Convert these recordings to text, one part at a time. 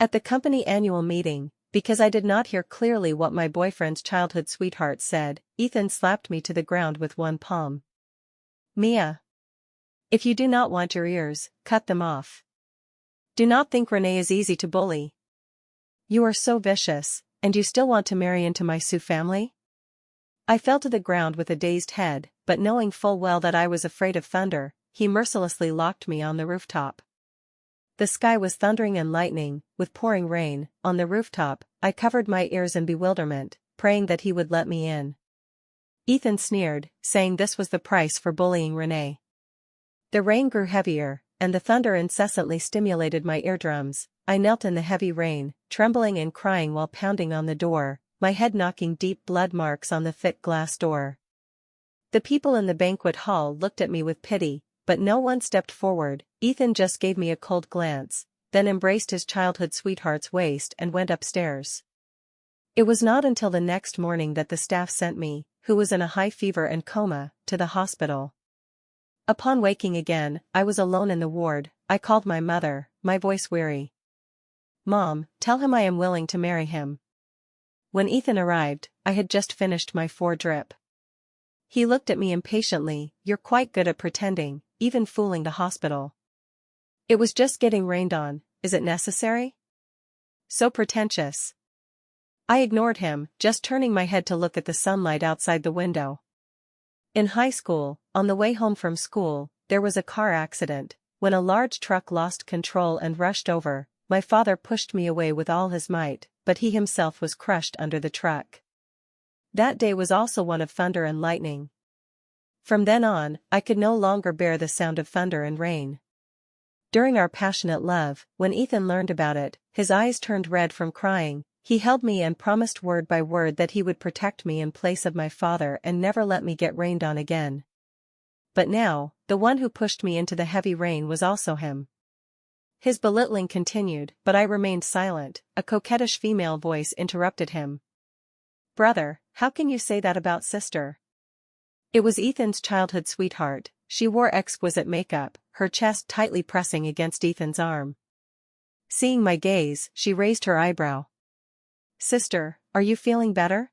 At the company annual meeting, because I did not hear clearly what my boyfriend's childhood sweetheart said, Ethan slapped me to the ground with one palm. Mia. If you do not want your ears, cut them off. Do not think Renee is easy to bully. You are so vicious, and you still want to marry into my Sioux family? I fell to the ground with a dazed head, but knowing full well that I was afraid of thunder, he mercilessly locked me on the rooftop. The sky was thundering and lightning, with pouring rain. On the rooftop, I covered my ears in bewilderment, praying that he would let me in. Ethan sneered, saying this was the price for bullying Renee. The rain grew heavier, and the thunder incessantly stimulated my eardrums. I knelt in the heavy rain, trembling and crying while pounding on the door, my head knocking deep blood marks on the thick glass door. The people in the banquet hall looked at me with pity, but no one stepped forward. Ethan just gave me a cold glance, then embraced his childhood sweetheart's waist and went upstairs. It was not until the next morning that the staff sent me, who was in a high fever and coma, to the hospital. Upon waking again, I was alone in the ward. I called my mother, my voice weary. Mom, tell him I am willing to marry him. When Ethan arrived, I had just finished my 4-drip. He looked at me impatiently. You're quite good at pretending, even fooling the hospital. It was just getting rained on, is it necessary? So pretentious. I ignored him, just turning my head to look at the sunlight outside the window. In high school, on the way home from school, there was a car accident. When a large truck lost control and rushed over, my father pushed me away with all his might, but he himself was crushed under the truck. That day was also one of thunder and lightning. From then on, I could no longer bear the sound of thunder and rain. During our passionate love, when Ethan learned about it, his eyes turned red from crying. He held me and promised word by word that he would protect me in place of my father and never let me get rained on again. But now, the one who pushed me into the heavy rain was also him. His belittling continued, but I remained silent. A coquettish female voice interrupted him. Brother, how can you say that about sister? It was Ethan's childhood sweetheart. She wore exquisite makeup, her chest tightly pressing against Ethan's arm. Seeing my gaze, she raised her eyebrow. Sister, are you feeling better?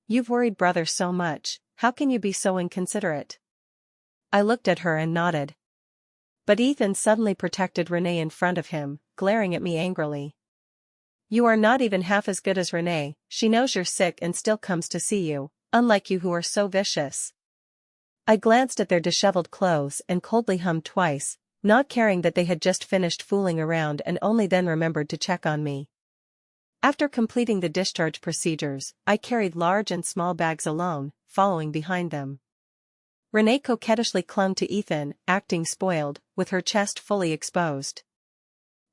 You've worried brother so much, how can you be so inconsiderate? I looked at her and nodded. But Ethan suddenly protected Renee in front of him, glaring at me angrily. You are not even half as good as Renee. She knows you're sick and still comes to see you, unlike you who are so vicious. I glanced at their disheveled clothes and coldly hummed twice, not caring that they had just finished fooling around and only then remembered to check on me. After completing the discharge procedures, I carried large and small bags alone, following behind them. Renee coquettishly clung to Ethan, acting spoiled, with her chest fully exposed.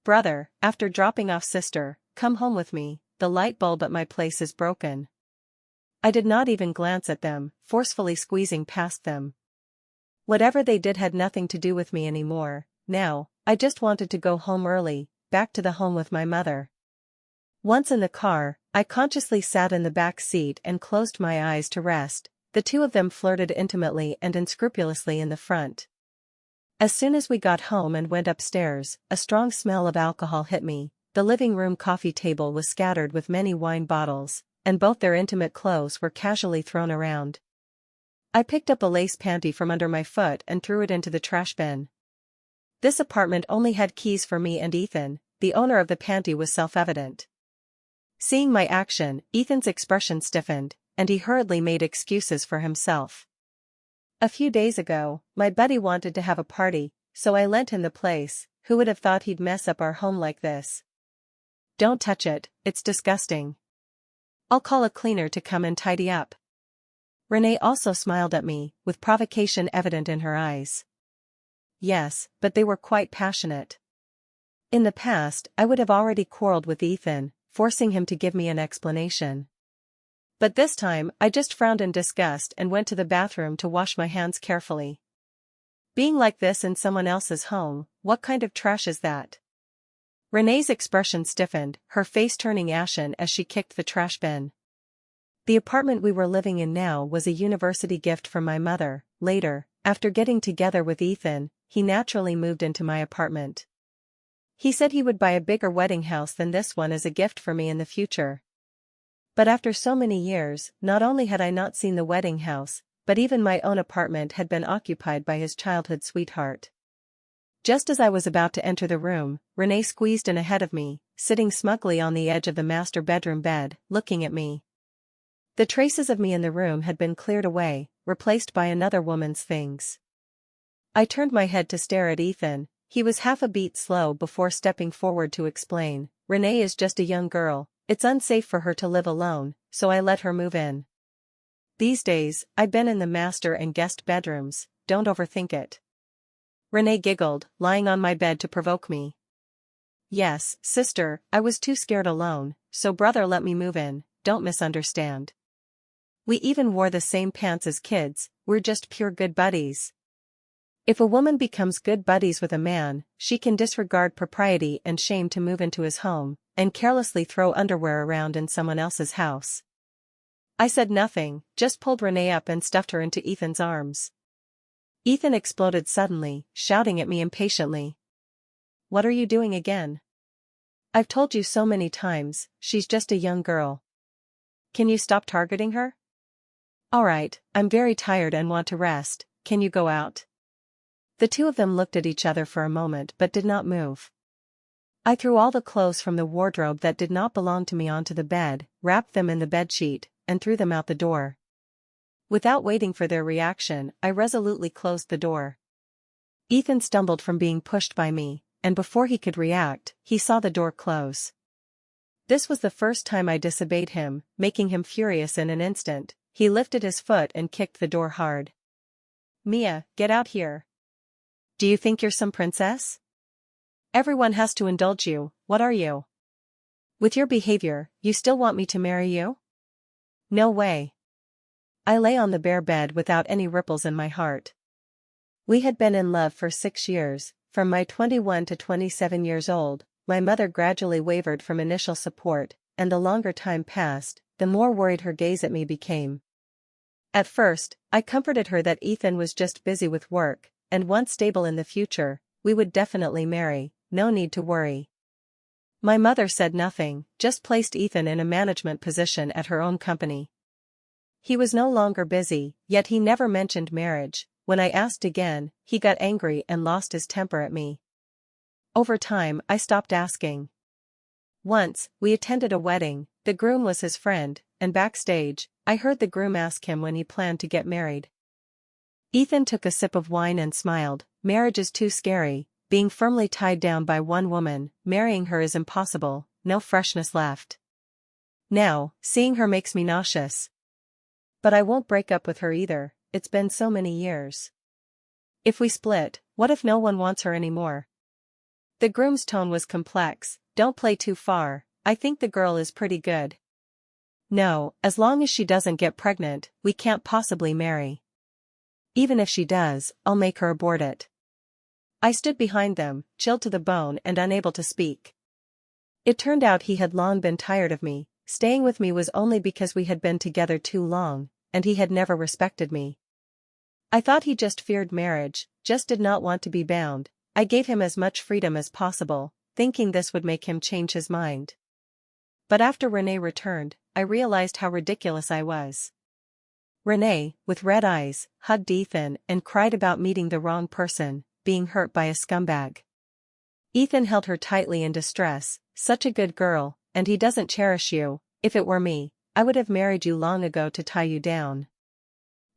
Brother, after dropping off sister, come home with me, the light bulb at my place is broken. I did not even glance at them, forcefully squeezing past them. Whatever they did had nothing to do with me anymore. Now, I just wanted to go home early, back to the home with my mother. Once in the car, I consciously sat in the back seat and closed my eyes to rest. The two of them flirted intimately and unscrupulously in the front. As soon as we got home and went upstairs, a strong smell of alcohol hit me. The living room coffee table was scattered with many wine bottles, and both their intimate clothes were casually thrown around. I picked up a lace panty from under my foot and threw it into the trash bin. This apartment only had keys for me and Ethan. The owner of the panty was self-evident. Seeing my action, Ethan's expression stiffened, and he hurriedly made excuses for himself. A few days ago, my buddy wanted to have a party, so I lent him the place. Who would have thought he'd mess up our home like this? Don't touch it, it's disgusting. I'll call a cleaner to come and tidy up. Renee also smiled at me, with provocation evident in her eyes. Yes, but they were quite passionate. In the past, I would have already quarreled with Ethan, forcing him to give me an explanation. But this time, I just frowned in disgust and went to the bathroom to wash my hands carefully. Being like this in someone else's home, what kind of trash is that? Renee's expression stiffened, her face turning ashen as she kicked the trash bin. The apartment we were living in now was a university gift from my mother. Later, after getting together with Ethan, he naturally moved into my apartment. He said he would buy a bigger wedding house than this one as a gift for me in the future. But after so many years, not only had I not seen the wedding house, but even my own apartment had been occupied by his childhood sweetheart. Just as I was about to enter the room, Renee squeezed in ahead of me, sitting smugly on the edge of the master bedroom bed, looking at me. The traces of me in the room had been cleared away, replaced by another woman's things. I turned my head to stare at Ethan. He was half a beat slow before stepping forward to explain, "Renee is just a young girl, it's unsafe for her to live alone, so I let her move in. These days, I've been in the master and guest bedrooms, don't overthink it." Renee giggled, lying on my bed to provoke me. "Yes, sister, I was too scared alone, so brother let me move in, don't misunderstand. We even wore the same pants as kids, we're just pure good buddies." If a woman becomes good buddies with a man, she can disregard propriety and shame to move into his home, and carelessly throw underwear around in someone else's house. I said nothing, just pulled Renee up and stuffed her into Ethan's arms. Ethan exploded suddenly, shouting at me impatiently. "What are you doing again? I've told you so many times, she's just a young girl. Can you stop targeting her?" "Alright, I'm very tired and want to rest, can you go out?" The two of them looked at each other for a moment but did not move. I threw all the clothes from the wardrobe that did not belong to me onto the bed, wrapped them in the bedsheet, and threw them out the door. Without waiting for their reaction, I resolutely closed the door. Ethan stumbled from being pushed by me, and before he could react, he saw the door close. This was the first time I disobeyed him, making him furious in an instant. He lifted his foot and kicked the door hard. "Mia, get out here. Do you think you're some princess? Everyone has to indulge you, what are you? With your behavior, you still want me to marry you? No way." I lay on the bare bed without any ripples in my heart. We had been in love for 6 years, from my 21 to 27 years old. My mother gradually wavered from initial support, and the longer time passed, the more worried her gaze at me became. At first, I comforted her that Ethan was just busy with work, and once stable in the future, we would definitely marry, no need to worry. My mother said nothing, just placed Ethan in a management position at her own company. He was no longer busy, yet he never mentioned marriage. When I asked again, he got angry and lost his temper at me. Over time, I stopped asking. Once, we attended a wedding, the groom was his friend, and backstage, I heard the groom ask him when he planned to get married. Ethan took a sip of wine and smiled. "Marriage is too scary, being firmly tied down by one woman, marrying her is impossible, no freshness left. Now, seeing her makes me nauseous. But I won't break up with her either, it's been so many years. If we split, what if no one wants her anymore?" The groom's tone was complex. "Don't play too far, I think the girl is pretty good. No, as long as she doesn't get pregnant, we can't possibly marry. Even if she does, I'll make her abort it." I stood behind them, chilled to the bone and unable to speak. It turned out he had long been tired of me. Staying with me was only because we had been together too long, and he had never respected me. I thought he just feared marriage, just did not want to be bound. I gave him as much freedom as possible, thinking this would make him change his mind. But after Renee returned, I realized how ridiculous I was. Renee, with red eyes, hugged Ethan and cried about meeting the wrong person, being hurt by a scumbag. Ethan held her tightly in distress. "Such a good girl, and he doesn't cherish you. If it were me, I would have married you long ago to tie you down."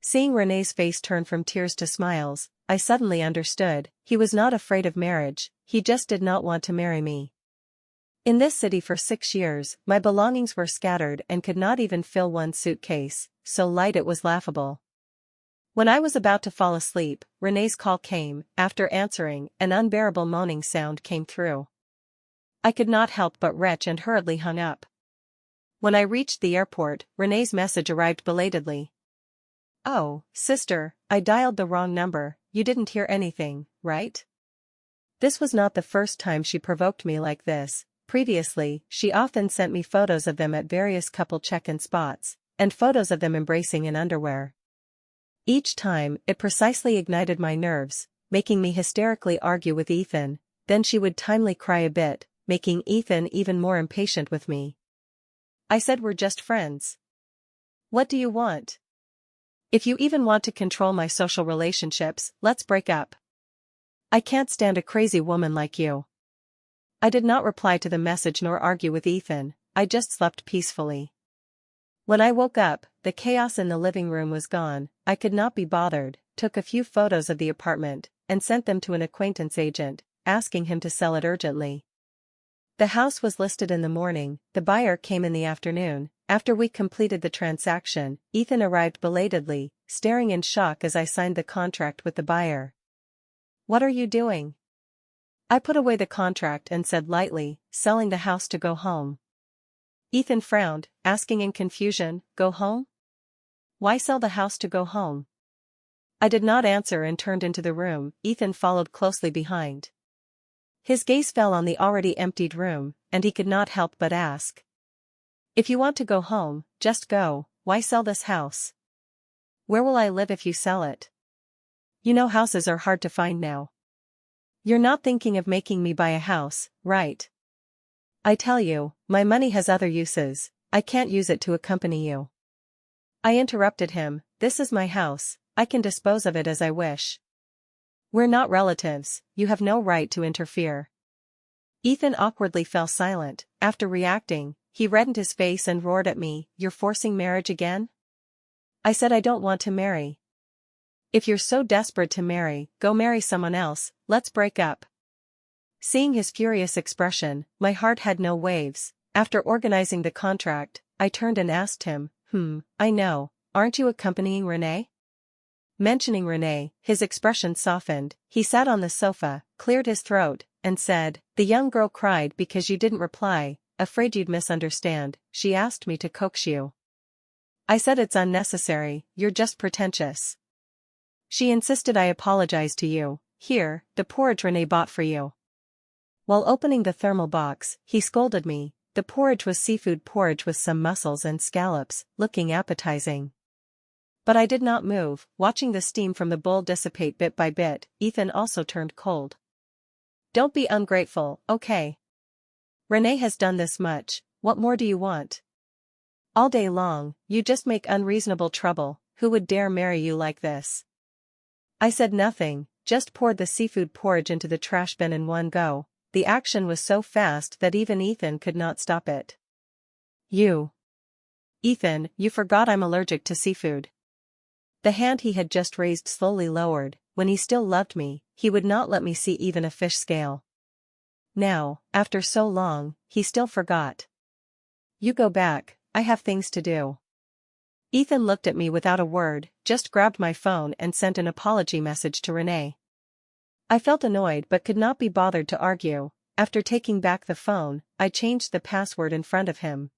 Seeing Renee's face turn from tears to smiles, I suddenly understood. He was not afraid of marriage, he just did not want to marry me. In this city for 6 years, my belongings were scattered and could not even fill one suitcase, so light it was laughable. When I was about to fall asleep, Renee's call came. After answering, an unbearable moaning sound came through. I could not help but retch and hurriedly hung up. When I reached the airport, Renee's message arrived belatedly. "Oh, sister, I dialed the wrong number, you didn't hear anything, right?" This was not the first time she provoked me like this. Previously, she often sent me photos of them at various couple check-in spots, and photos of them embracing in underwear. Each time, it precisely ignited my nerves, making me hysterically argue with Ethan. then she would timely cry a bit, making Ethan even more impatient with me. I said we're just friends. What do you want? If you even want to control my social relationships, let's break up. I can't stand a crazy woman like you. I did not reply to the message nor argue with Ethan, I just slept peacefully. When I woke up, the chaos in the living room was gone, I could not be bothered, took a few photos of the apartment, and sent them to an acquaintance agent, asking him to sell it urgently. The house was listed in the morning, the buyer came in the afternoon. After we completed the transaction, Ethan arrived belatedly, staring in shock as I signed the contract with the buyer. What are you doing? I put away the contract and said lightly, selling the house to go home. Ethan frowned, asking in confusion, go home? Why sell the house to go home? I did not answer and turned into the room, Ethan followed closely behind. His gaze fell on the already emptied room, and he could not help but ask. If you want to go home, just go, why sell this house? Where will I live if you sell it? You know houses are hard to find now. You're not thinking of making me buy a house, right? I tell you, my money has other uses, I can't use it to accompany you. I interrupted him, this is my house, I can dispose of it as I wish. We're not relatives, you have no right to interfere. Ethan awkwardly fell silent, after reacting, he reddened his face and roared at me, you're forcing marriage again? I said I don't want to marry. If you're so desperate to marry, go marry someone else, let's break up. Seeing his furious expression, my heart had no waves. After organizing the contract, I turned and asked him, I know, aren't you accompanying Renee? Mentioning Renee, his expression softened, he sat on the sofa, cleared his throat, and said, the young girl cried because you didn't reply, afraid you'd misunderstand, she asked me to coax you. I said it's unnecessary, you're just pretentious. She insisted I apologize to you, here, the porridge Renee bought for you. While opening the thermal box, he scolded me, the porridge was seafood porridge with some mussels and scallops, looking appetizing. But I did not move, watching the steam from the bowl dissipate bit by bit, Ethan also turned cold. Don't be ungrateful, okay? Renee has done this much, what more do you want? All day long, you just make unreasonable trouble, who would dare marry you like this? I said nothing, just poured the seafood porridge into the trash bin in one go. The action was so fast that even Ethan could not stop it. Ethan, you forgot I'm allergic to seafood. The hand he had just raised slowly lowered, when he still loved me, he would not let me see even a fish scale. Now, after so long, he still forgot. You go back, I have things to do. Ethan looked at me without a word, just grabbed my phone and sent an apology message to Renee. I felt annoyed but could not be bothered to argue. After taking back the phone, I changed the password in front of him.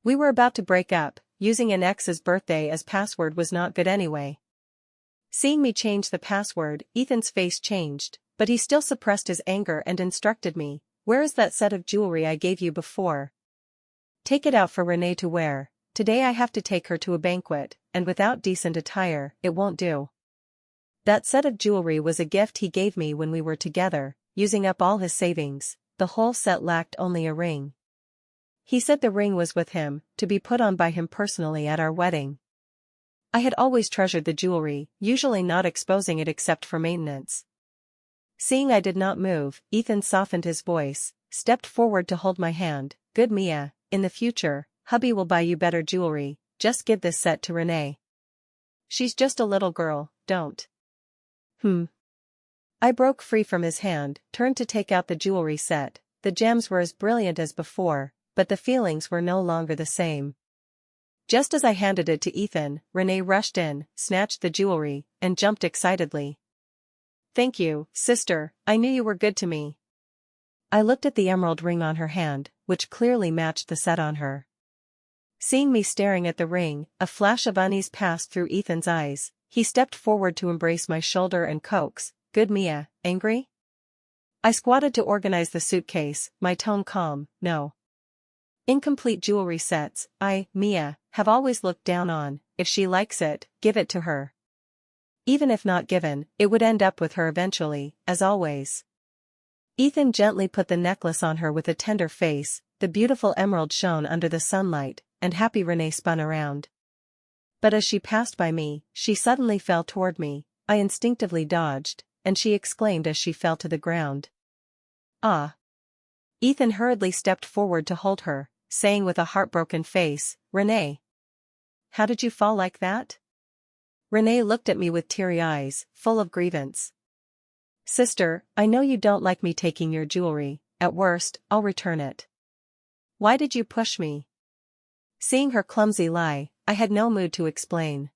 We were about to break up, using an ex's birthday as password was not good anyway. Seeing me change the password, Ethan's face changed, but he still suppressed his anger and instructed me, where is that set of jewelry I gave you before? Take it out for Renee to wear, today I have to take her to a banquet, and without decent attire, it won't do. That set of jewelry was a gift he gave me when we were together, using up all his savings, the whole set lacked only a ring. He said the ring was with him, to be put on by him personally at our wedding. I had always treasured the jewelry, usually not exposing it except for maintenance. Seeing I did not move, Ethan softened his voice, stepped forward to hold my hand, good Mia, in the future, hubby will buy you better jewelry, just give this set to Renee. She's just a little girl, don't. I broke free from his hand, turned to take out the jewelry set, the gems were as brilliant as before, but the feelings were no longer the same. Just as I handed it to Ethan, Renee rushed in, snatched the jewelry, and jumped excitedly. Thank you, sister, I knew you were good to me. I looked at the emerald ring on her hand, which clearly matched the set on her. Seeing me staring at the ring, a flash of unease passed through Ethan's eyes. He stepped forward to embrace my shoulder and coax, good Mia, angry? I squatted to organize the suitcase, my tone calm, no. Incomplete jewelry sets, Mia, have always looked down on, if she likes it, give it to her. Even if not given, it would end up with her eventually, as always. Ethan gently put the necklace on her with a tender face. The beautiful emerald shone under the sunlight, and happy Renee spun around. But as she passed by me, she suddenly fell toward me. I instinctively dodged, and she exclaimed as she fell to the ground. "Ah!" Ethan hurriedly stepped forward to hold her, saying with a heartbroken face, "Renee, how did you fall like that?" Renee looked at me with teary eyes, full of grievance. "Sister, I know you don't like me taking your jewelry. At worst, I'll return it." "Why did you push me?" Seeing her clumsy lie, I had no mood to explain.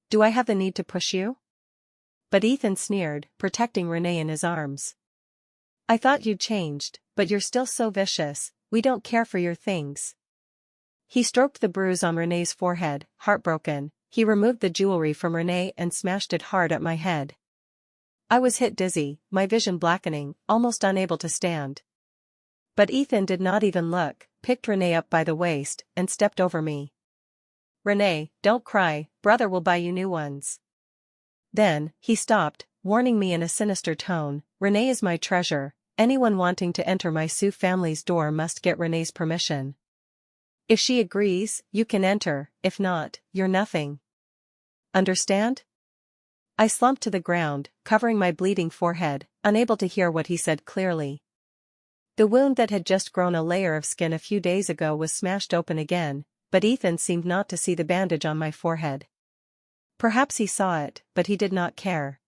"Do I have the need to push you?" But Ethan sneered, protecting Renee in his arms. "I thought you'd changed, but you're still so vicious. We don't care for your things." He stroked the bruise on Renee's forehead, heartbroken. He removed the jewelry from Renee and smashed it hard at my head. I was hit dizzy, my vision blackening, almost unable to stand. But Ethan did not even look, picked Renee up by the waist, and stepped over me. "Renee, don't cry, brother will buy you new ones." Then, he stopped, warning me in a sinister tone, "Renee is my treasure. Anyone wanting to enter my Sioux family's door must get Renee's permission. If she agrees, you can enter, if not, you're nothing. Understand?" I slumped to the ground, covering my bleeding forehead, unable to hear what he said clearly. The wound that had just grown a layer of skin a few days ago was smashed open again, but Ethan seemed not to see the bandage on my forehead. Perhaps he saw it, but he did not care.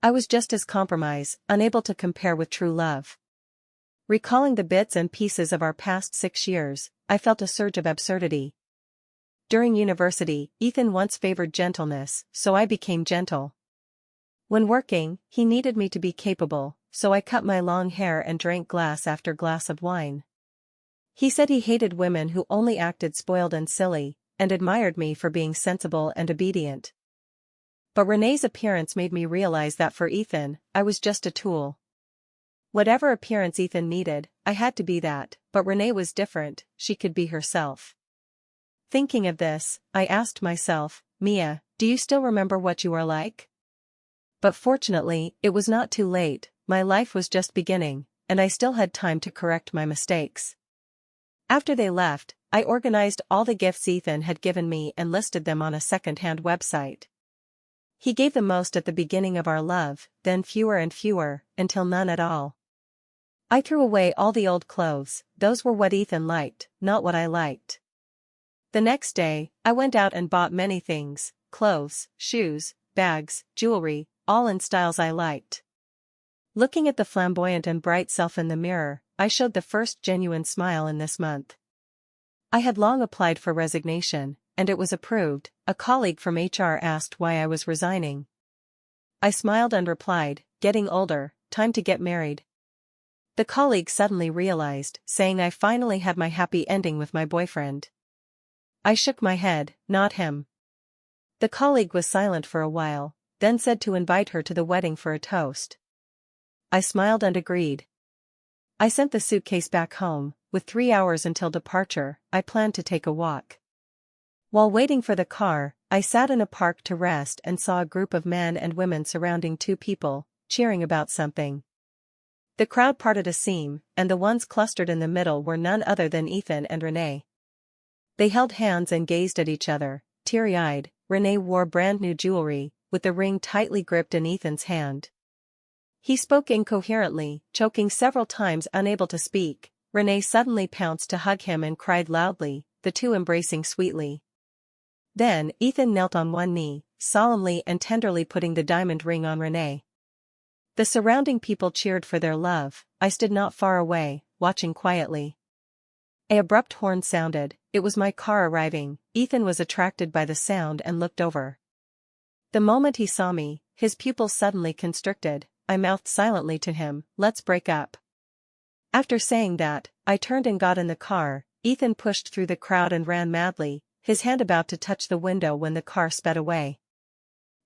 I was just his compromise, unable to compare with true love. Recalling the bits and pieces of our past 6 years, I felt a surge of absurdity. During university, Ethan once favored gentleness, so I became gentle. When working, he needed me to be capable, so I cut my long hair and drank glass after glass of wine. He said he hated women who only acted spoiled and silly, and admired me for being sensible and obedient. But Renee's appearance made me realize that for Ethan, I was just a tool. Whatever appearance Ethan needed, I had to be that, but Renee was different, she could be herself. Thinking of this, I asked myself, "Mia, do you still remember what you are like?" But fortunately, it was not too late. My life was just beginning, and I still had time to correct my mistakes. After they left, I organized all the gifts Ethan had given me and listed them on a second-hand website. He gave the most at the beginning of our love, then fewer and fewer, until none at all. I threw away all the old clothes. Those were what Ethan liked, not what I liked. The next day, I went out and bought many things: clothes, shoes, bags, jewelry, all in styles I liked. Looking at the flamboyant and bright self in the mirror, I showed the first genuine smile in this month. I had long applied for resignation, and it was approved. A colleague from HR asked why I was resigning. I smiled and replied, "Getting older, time to get married." The colleague suddenly realized, saying I finally had my happy ending with my boyfriend. I shook my head, "Not him." The colleague was silent for a while, then said to invite her to the wedding for a toast. I smiled and agreed. I sent the suitcase back home. With 3 hours until departure, I planned to take a walk. While waiting for the car, I sat in a park to rest and saw a group of men and women surrounding 2 people, cheering about something. The crowd parted a seam, and the ones clustered in the middle were none other than Ethan and Renee. They held hands and gazed at each other, teary-eyed. Renee wore brand new jewelry, with the ring tightly gripped in Ethan's hand. He spoke incoherently, choking several times, unable to speak. Renee suddenly pounced to hug him and cried loudly, the two embracing sweetly. Then, Ethan knelt on one knee, solemnly and tenderly putting the diamond ring on Renee. The surrounding people cheered for their love. I stood not far away, watching quietly. An abrupt horn sounded. It was my car arriving. Ethan was attracted by the sound and looked over. The moment he saw me, his pupils suddenly constricted. I mouthed silently to him, "Let's break up." After saying that, I turned and got in the car. Ethan pushed through the crowd and ran madly, his hand about to touch the window when the car sped away.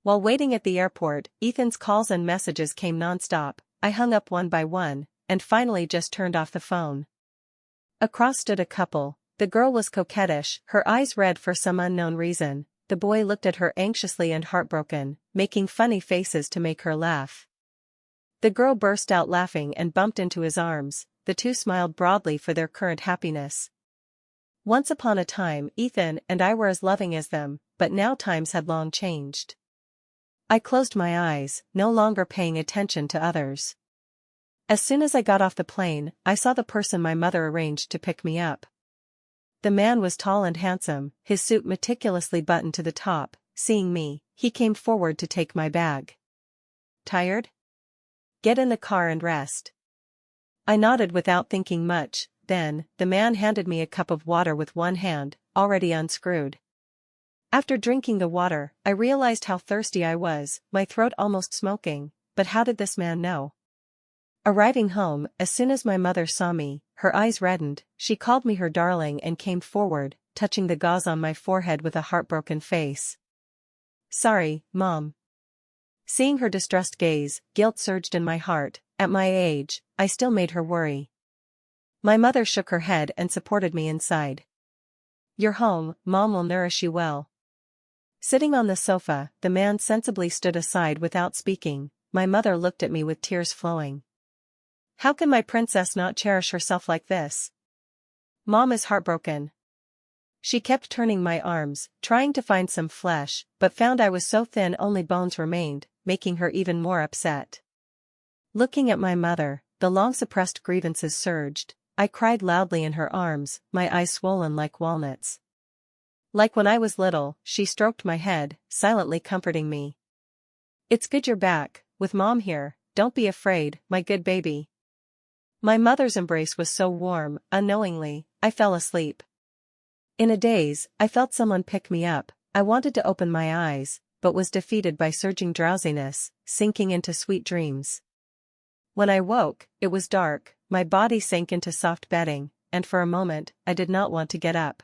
While waiting at the airport, Ethan's calls and messages came nonstop. I hung up one by one, and finally just turned off the phone. Across stood a couple. The girl was coquettish, her eyes red for some unknown reason. The boy looked at her anxiously and heartbroken, making funny faces to make her laugh. The girl burst out laughing and bumped into his arms. The two smiled broadly for their current happiness. Once upon a time Ethan and I were as loving as them, but now times had long changed. I closed my eyes, no longer paying attention to others. As soon as I got off the plane, I saw the person my mother arranged to pick me up. The man was tall and handsome, his suit meticulously buttoned to the top. Seeing me, he came forward to take my bag. "Tired? Get in the car and rest." I nodded without thinking much. Then, the man handed me a cup of water with one hand, already unscrewed. After drinking the water, I realized how thirsty I was, my throat almost smoking, but how did this man know? Arriving home, as soon as my mother saw me, her eyes reddened, she called me her darling and came forward, touching the gauze on my forehead with a heartbroken face. "Sorry, Mom." Seeing her distressed gaze, guilt surged in my heart. At my age, I still made her worry. My mother shook her head and supported me inside. "You're home, Mom will nourish you well." Sitting on the sofa, the man sensibly stood aside without speaking. My mother looked at me with tears flowing. "How can my princess not cherish herself like this? Mom is heartbroken." She kept turning my arms, trying to find some flesh, but found I was so thin only bones remained, making her even more upset. Looking at my mother, the long-suppressed grievances surged. I cried loudly in her arms, my eyes swollen like walnuts. Like when I was little, she stroked my head, silently comforting me. "It's good you're back, with Mom here, don't be afraid, my good baby." My mother's embrace was so warm, unknowingly, I fell asleep. In a daze, I felt someone pick me up. I wanted to open my eyes, but was defeated by surging drowsiness, sinking into sweet dreams. When I woke, it was dark, my body sank into soft bedding, and for a moment, I did not want to get up.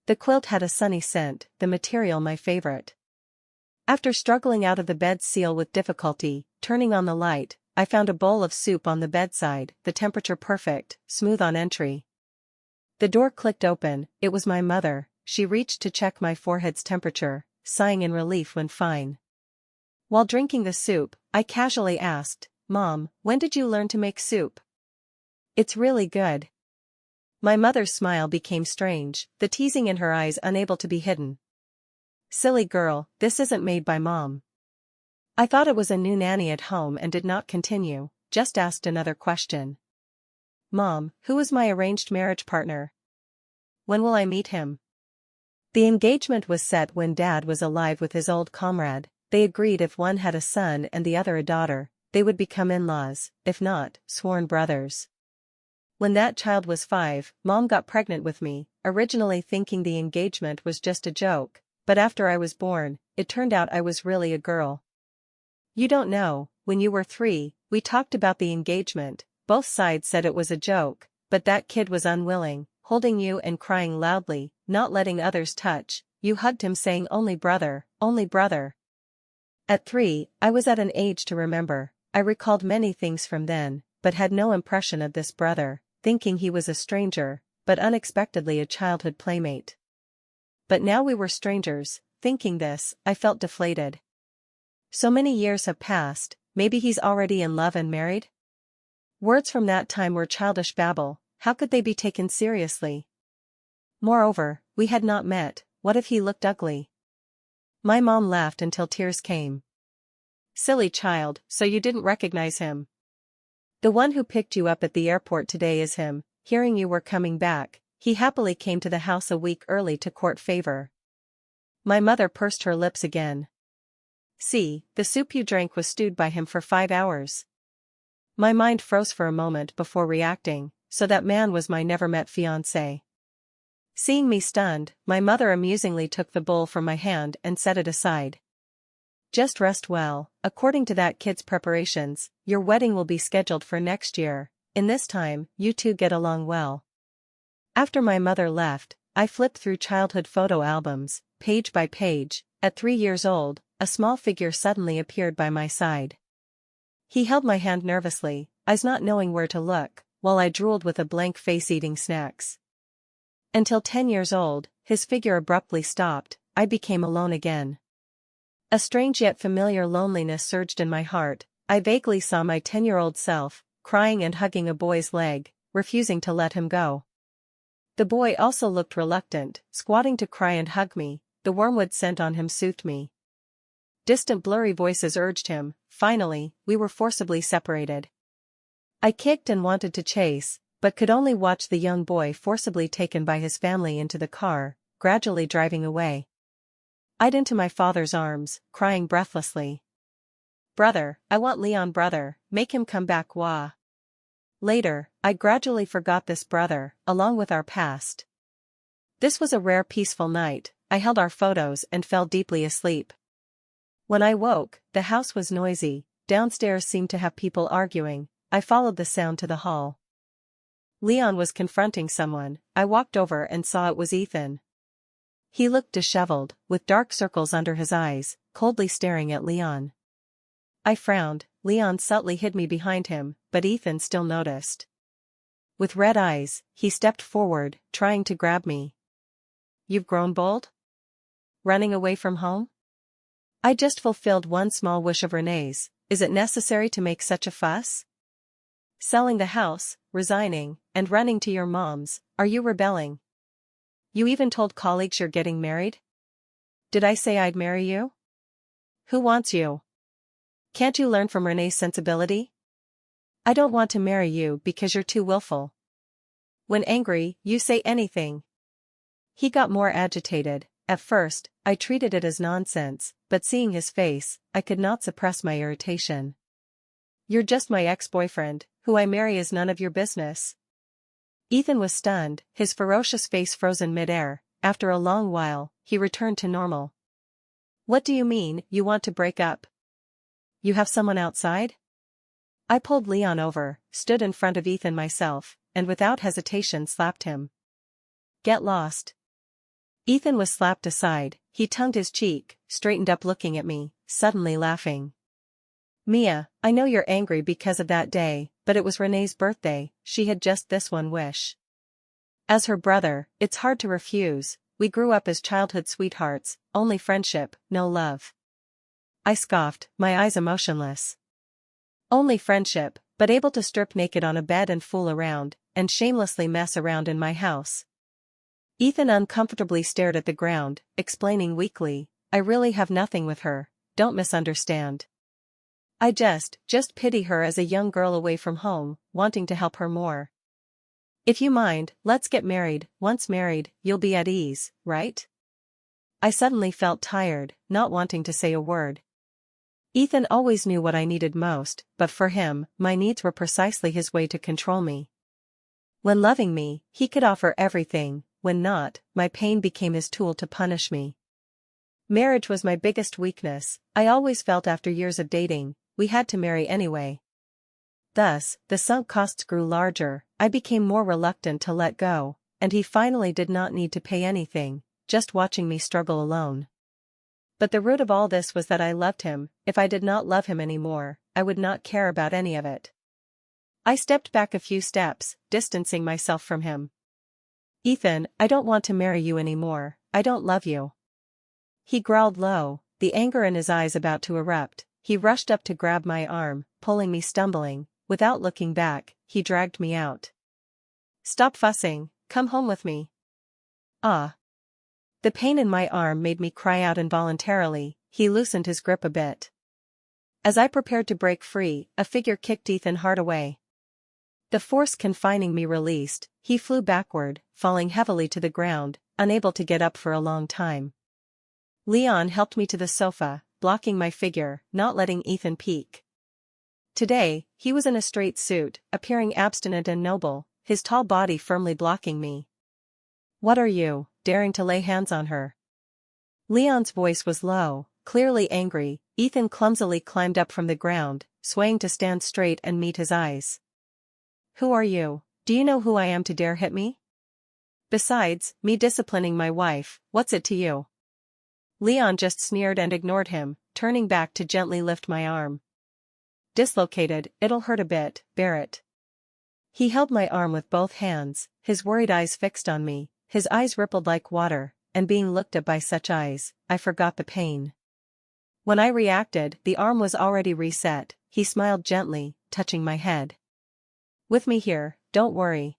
The quilt had a sunny scent, the material my favorite. After struggling out of the bed's seal with difficulty, turning on the light, I found a bowl of soup on the bedside, the temperature perfect, smooth on entry. The door clicked open. It was my mother. She reached to check my forehead's temperature, sighing in relief when fine. While drinking the soup, I casually asked, "Mom, when did you learn to make soup? It's really good." My mother's smile became strange, the teasing in her eyes unable to be hidden. "Silly girl, this isn't made by Mom." I thought it was a new nanny at home and did not continue, just asked another question. "Mom, who is my arranged marriage partner? When will I meet him?" The engagement was set when Dad was alive with his old comrade. They agreed if one had a son and the other a daughter, they would become in-laws, if not, sworn brothers. When that child was 5, Mom got pregnant with me, originally thinking the engagement was just a joke, but after I was born, it turned out I was really a girl. "You don't know, when you were 3, we talked about the engagement, both sides said it was a joke, but that kid was unwilling, holding you and crying loudly, not letting others touch, you hugged him saying only brother, only brother." At 3, I was at an age to remember. I recalled many things from then, but had no impression of this brother, thinking he was a stranger, but unexpectedly a childhood playmate. But now we were strangers. Thinking this, I felt deflated. So many years have passed, maybe he's already in love and married? Words from that time were childish babble, how could they be taken seriously? Moreover, we had not met, what if he looked ugly? My mom laughed until tears came. "Silly child, so you didn't recognize him? The one who picked you up at the airport today is him. Hearing you were coming back, he happily came to the house a week early to court favor." My mother pursed her lips again. "See, the soup you drank was stewed by him for 5 hours. My mind froze for a moment before reacting, so that man was my never-met fiancé. Seeing me stunned, my mother amusingly took the bowl from my hand and set it aside. "Just rest well, according to that kid's preparations, your wedding will be scheduled for next year. In this time, you two get along well." After my mother left, I flipped through childhood photo albums, page by page. At 3 years old, a small figure suddenly appeared by my side. He held my hand nervously, eyes not knowing where to look, while I drooled with a blank face eating snacks. Until 10 years old, his figure abruptly stopped. I became alone again. A strange yet familiar loneliness surged in my heart. I vaguely saw my 10-year-old self, crying and hugging a boy's leg, refusing to let him go. The boy also looked reluctant, squatting to cry and hug me. The wormwood scent on him soothed me. Distant blurry voices urged him. Finally, we were forcibly separated. I kicked and wanted to chase, but could only watch the young boy forcibly taken by his family into the car, gradually driving away. I'd into my father's arms, crying breathlessly. "Brother, I want Leon, brother, make him come back, wah." Later, I gradually forgot this brother, along with our past. This was a rare peaceful night. I held our photos and fell deeply asleep. When I woke, the house was noisy. Downstairs seemed to have people arguing. I followed the sound to the hall. Leon was confronting someone. I walked over and saw it was Ethan. He looked disheveled, with dark circles under his eyes, coldly staring at Leon. I frowned. Leon subtly hid me behind him, but Ethan still noticed. With red eyes, he stepped forward, trying to grab me. "You've grown bold? Running away from home?" I just fulfilled one small wish of Renee's. Is it necessary to make such a fuss? Selling the house, resigning, and running to your mom's, are you rebelling? You even told colleagues you're getting married? Did I say I'd marry you? Who wants you? Can't you learn from Renee's sensibility? I don't want to marry you because you're too willful. When angry, you say anything. He got more agitated. At first, I treated it as nonsense, but seeing his face, I could not suppress my irritation. You're just my ex-boyfriend, who I marry is none of your business. Ethan was stunned, his ferocious face frozen mid-air. After a long while, he returned to normal. What do you mean, you want to break up? You have someone outside? I pulled Leon over, stood in front of Ethan myself, and without hesitation slapped him. Get lost. Ethan was slapped aside. He tongued his cheek, straightened up looking at me, suddenly laughing. Mia, I know you're angry because of that day, but it was Renee's birthday. She had just this one wish. As her brother, it's hard to refuse. We grew up as childhood sweethearts, only friendship, no love. I scoffed, my eyes emotionless. Only friendship, but able to strip naked on a bed and fool around, and shamelessly mess around in my house. Ethan uncomfortably stared at the ground, explaining weakly, I really have nothing with her, don't misunderstand. I just pity her as a young girl away from home, wanting to help her more. If you mind, let's get married. Once married, you'll be at ease, right? I suddenly felt tired, not wanting to say a word. Ethan always knew what I needed most, but for him, my needs were precisely his way to control me. When loving me, he could offer everything. When not, my pain became his tool to punish me. Marriage was my biggest weakness. I always felt after years of dating, we had to marry anyway. Thus, the sunk costs grew larger. I became more reluctant to let go, and he finally did not need to pay anything, just watching me struggle alone. But the root of all this was that I loved him. If I did not love him anymore, I would not care about any of it. I stepped back a few steps, distancing myself from him. Ethan, I don't want to marry you anymore. I don't love you. He growled low, the anger in his eyes about to erupt. He rushed up to grab my arm, pulling me stumbling. Without looking back, he dragged me out. Stop fussing, come home with me. Ah. The pain in my arm made me cry out involuntarily. He loosened his grip a bit. As I prepared to break free, a figure kicked Ethan hard away. The force confining me released, he flew backward, falling heavily to the ground, unable to get up for a long time. Leon helped me to the sofa, blocking my figure, not letting Ethan peek. Today, he was in a straight suit, appearing abstinent and noble, his tall body firmly blocking me. What are you, daring to lay hands on her? Leon's voice was low, clearly angry. Ethan clumsily climbed up from the ground, swaying to stand straight and meet his eyes. Who are you? Do you know who I am to dare hit me? Besides, me disciplining my wife, what's it to you? Leon just sneered and ignored him, turning back to gently lift my arm. Dislocated, it'll hurt a bit, bear it. He held my arm with both hands, his worried eyes fixed on me, his eyes rippled like water, and being looked at by such eyes, I forgot the pain. When I reacted, the arm was already reset, he smiled gently, touching my head. With me here, don't worry.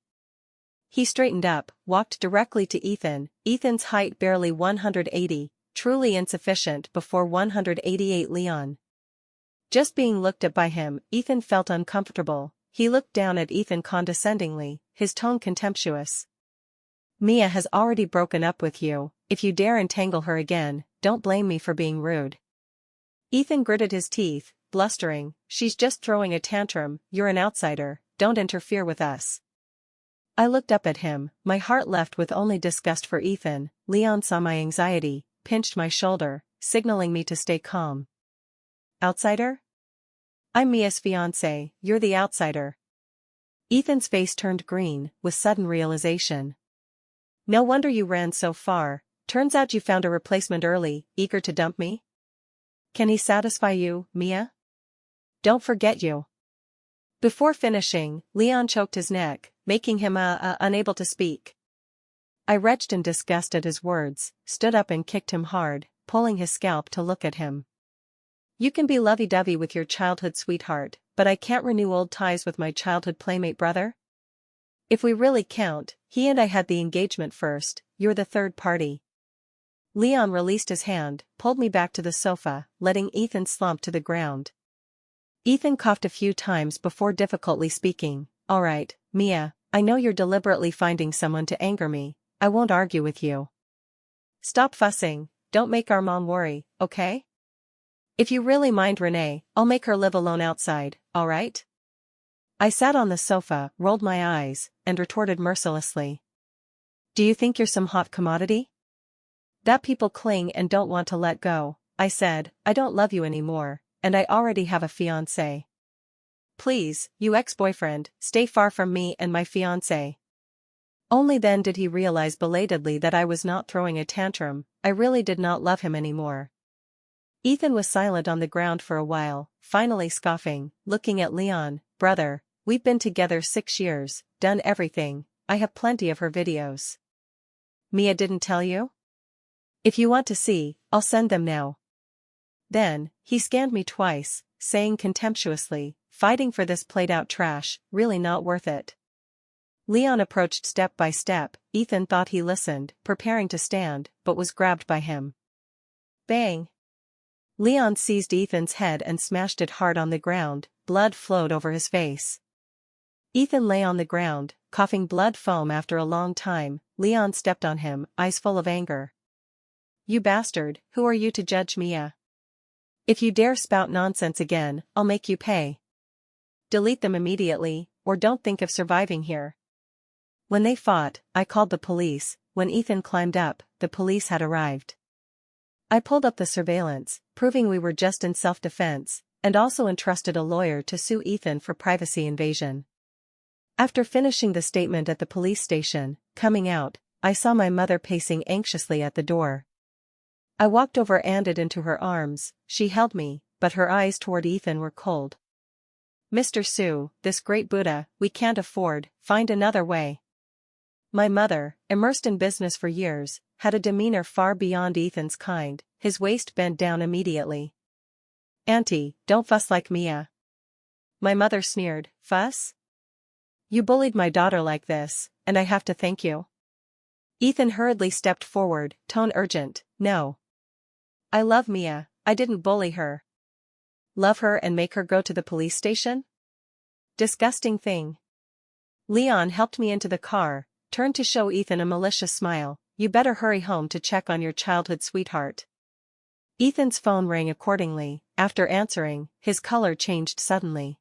He straightened up, walked directly to Ethan, Ethan's height barely 180, truly insufficient before 188 Leon. Just being looked at by him, Ethan felt uncomfortable. He looked down at Ethan condescendingly, his tone contemptuous. Mia has already broken up with you, if you dare entangle her again, don't blame me for being rude. Ethan gritted his teeth, blustering, she's just throwing a tantrum, you're an outsider, don't interfere with us. I looked up at him, my heart left with only disgust for Ethan. Leon saw my anxiety, pinched my shoulder, signaling me to stay calm. Outsider? I'm Mia's fiancé, you're the outsider. Ethan's face turned green, with sudden realization. No wonder you ran so far, turns out you found a replacement early, eager to dump me? Can he satisfy you, Mia? Don't forget you. Before finishing, Leon choked his neck, making him unable to speak. I retched in disgust at his words, stood up and kicked him hard, pulling his scalp to look at him. You can be lovey-dovey with your childhood sweetheart, but I can't renew old ties with my childhood playmate brother? If we really count, he and I had the engagement first, you're the third party. Leon released his hand, pulled me back to the sofa, letting Ethan slump to the ground. Ethan coughed a few times before difficultly speaking. All right, Mia, I know you're deliberately finding someone to anger me, I won't argue with you. Stop fussing, don't make our mom worry, okay? If you really mind Renee, I'll make her live alone outside, alright? I sat on the sofa, rolled my eyes, and retorted mercilessly. Do you think you're some hot commodity? That people cling and don't want to let go, I said, I don't love you anymore, and I already have a fiancé. Please, you ex-boyfriend, stay far from me and my fiancé. Only then did he realize belatedly that I was not throwing a tantrum, I really did not love him anymore. Ethan was silent on the ground for a while, finally scoffing, looking at Leon. Brother, we've been together 6 years, done everything, I have plenty of her videos. Mia didn't tell you? If you want to see, I'll send them now. Then, he scanned me twice, saying contemptuously, fighting for this played-out trash, really not worth it. Leon approached step by step. Ethan thought he listened, preparing to stand, but was grabbed by him. Bang! Leon seized Ethan's head and smashed it hard on the ground, blood flowed over his face. Ethan lay on the ground, coughing blood foam after a long time. Leon stepped on him, eyes full of anger. You bastard, who are you to judge Mia? If you dare spout nonsense again, I'll make you pay. Delete them immediately, or don't think of surviving here. When they fought, I called the police. When Ethan climbed up, the police had arrived. I pulled up the surveillance, proving we were just in self-defense, and also entrusted a lawyer to sue Ethan for privacy invasion. After finishing the statement at the police station, coming out, I saw my mother pacing anxiously at the door. I walked over and into her arms. She held me, but her eyes toward Ethan were cold. Mr. Sue, this great Buddha, we can't afford, find another way. My mother, immersed in business for years, had a demeanor far beyond Ethan's kind. His waist bent down immediately. Auntie, don't fuss like Mia. My mother sneered. Fuss? You bullied my daughter like this, and I have to thank you. Ethan hurriedly stepped forward, tone urgent. No. I love Mia, I didn't bully her. Love her and make her go to the police station? Disgusting thing. Leon helped me into the car, turned to show Ethan a malicious smile. You better hurry home to check on your childhood sweetheart. Ethan's phone rang accordingly. After answering, his color changed suddenly.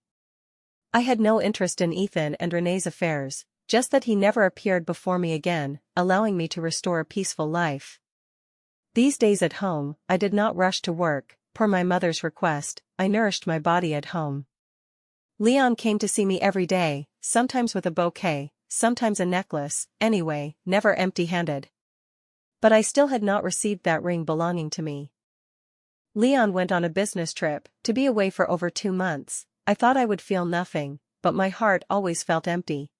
I had no interest in Ethan and Renee's affairs, just that he never appeared before me again, allowing me to restore a peaceful life. These days at home, I did not rush to work. Per my mother's request, I nourished my body at home. Leon came to see me every day, sometimes with a bouquet, sometimes a necklace, anyway, never empty-handed. But I still had not received that ring belonging to me. Leon went on a business trip, to be away for over 2 months. I thought I would feel nothing, but my heart always felt empty.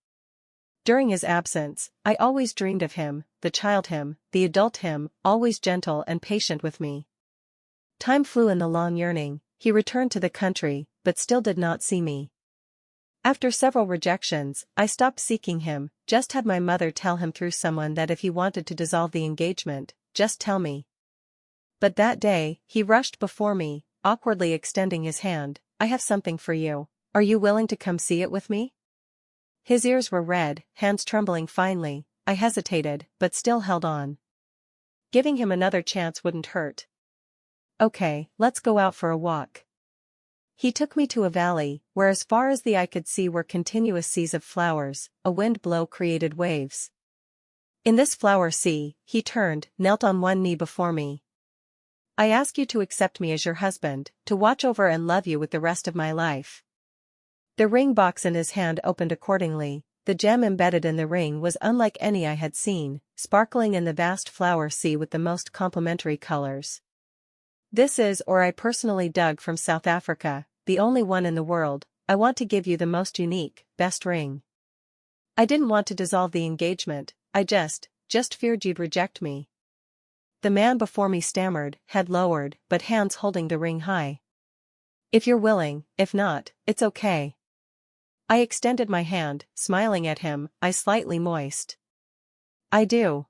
During his absence, I always dreamed of him, the child him, the adult him, always gentle and patient with me. Time flew in the long yearning. He returned to the country, but still did not see me. After several rejections, I stopped seeking him, just had my mother tell him through someone that if he wanted to dissolve the engagement, just tell me. But that day, he rushed before me, awkwardly extending his hand. I have something for you. Are you willing to come see it with me? His ears were red, hands trembling finely. I hesitated, but still held on. Giving him another chance wouldn't hurt. Okay, let's go out for a walk. He took me to a valley, where as far as the eye could see were continuous seas of flowers. A wind blow created waves. In this flower sea, he turned, knelt on one knee before me. I ask you to accept me as your husband, to watch over and love you with the rest of my life. The ring box in his hand opened accordingly. The gem embedded in the ring was unlike any I had seen, sparkling in the vast flower sea with the most complementary colors. This is or I personally dug from South Africa, the only one in the world. I want to give you the most unique, best ring. I didn't want to dissolve the engagement, I just feared you'd reject me. The man before me stammered, head lowered, but hands holding the ring high. If you're willing, if not, it's okay. I extended my hand, smiling at him, eyes slightly moist. I do.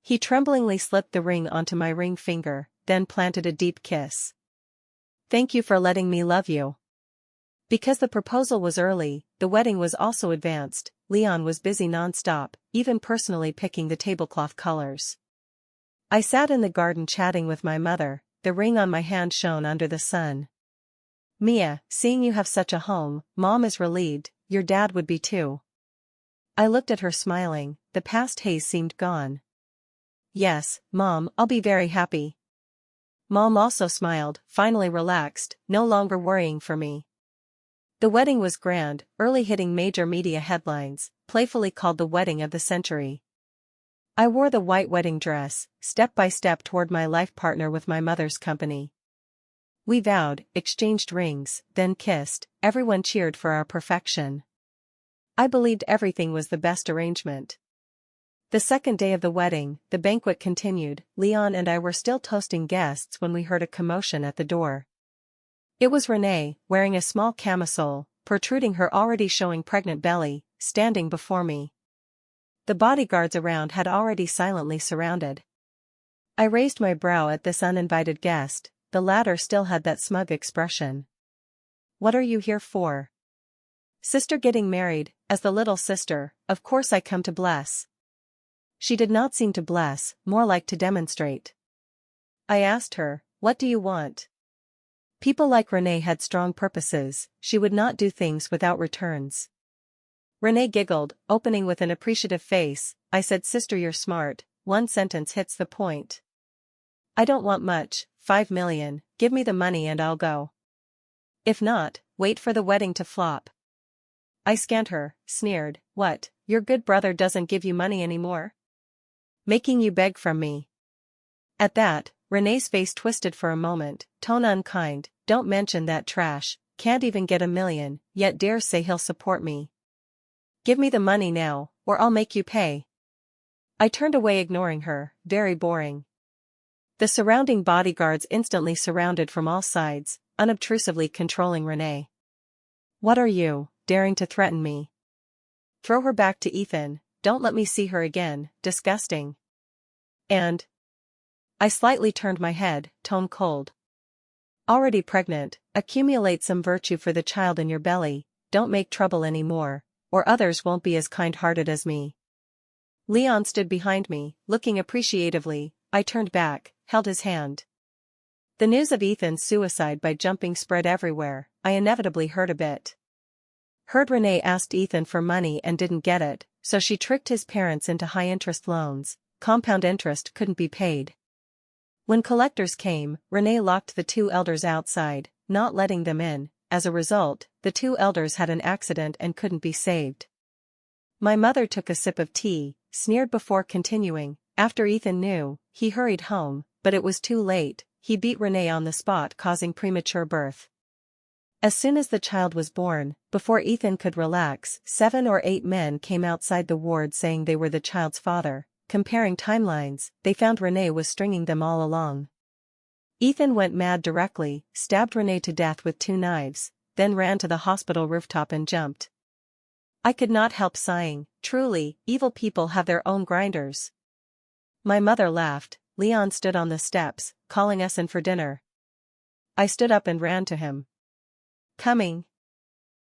He tremblingly slipped the ring onto my ring finger, then planted a deep kiss. Thank you for letting me love you. Because the proposal was early, the wedding was also advanced. Leon was busy non-stop, even personally picking the tablecloth colors. I sat in the garden chatting with my mother, the ring on my hand shone under the sun. Mia, seeing you have such a home, Mom is relieved, your dad would be too. I looked at her smiling, the past haze seemed gone. Yes, Mom, I'll be very happy. Mom also smiled, finally relaxed, no longer worrying for me. The wedding was grand, early hitting major media headlines, playfully called the wedding of the century. I wore the white wedding dress, step by step toward my life partner with my mother's company. We vowed, exchanged rings, then kissed. Everyone cheered for our perfection. I believed everything was the best arrangement. The second day of the wedding, the banquet continued. Leon and I were still toasting guests when we heard a commotion at the door. It was Renee, wearing a small camisole, protruding her already showing pregnant belly, standing before me. The bodyguards around had already silently surrounded. I raised my brow at this uninvited guest, the latter still had that smug expression. What are you here for? Sister getting married, as the little sister, of course I come to bless. She did not seem to bless, more like to demonstrate. I asked her, what do you want? People like Renee had strong purposes, she would not do things without returns. Renee giggled, opening with an appreciative face. I said, Sister, you're smart, one sentence hits the point. I don't want much, 5 million, give me the money and I'll go. If not, wait for the wedding to flop. I scanned her, sneered, what, your good brother doesn't give you money anymore? Making you beg from me. At that, Renee's face twisted for a moment, tone unkind, don't mention that trash, can't even get 1 million, yet dares say he'll support me. Give me the money now, or I'll make you pay. I turned away ignoring her, very boring. The surrounding bodyguards instantly surrounded from all sides, unobtrusively controlling Renee. What are you, daring to threaten me? Throw her back to Ethan, don't let me see her again, disgusting. And? I slightly turned my head, tone cold. Already pregnant, accumulate some virtue for the child in your belly, don't make trouble anymore, or others won't be as kind-hearted as me. Leon stood behind me, looking appreciatively. I turned back, held his hand. The news of Ethan's suicide by jumping spread everywhere. I inevitably heard a bit. Heard Renee asked Ethan for money and didn't get it, so she tricked his parents into high-interest loans. Compound interest couldn't be paid. When collectors came, Renee locked the 2 elders outside, not letting them in. As a result, the 2 elders had an accident and couldn't be saved. My mother took a sip of tea, sneered before continuing. After Ethan knew, he hurried home, but it was too late. He beat Renee on the spot, causing premature birth. As soon as the child was born, before Ethan could relax, 7 or 8 men came outside the ward saying they were the child's father. Comparing timelines, they found Renee was stringing them all along. Ethan went mad directly, stabbed Renee to death with 2 knives, then ran to the hospital rooftop and jumped. I could not help sighing. Truly, evil people have their own grinders. My mother laughed. Leon stood on the steps, calling us in for dinner. I stood up and ran to him. Coming,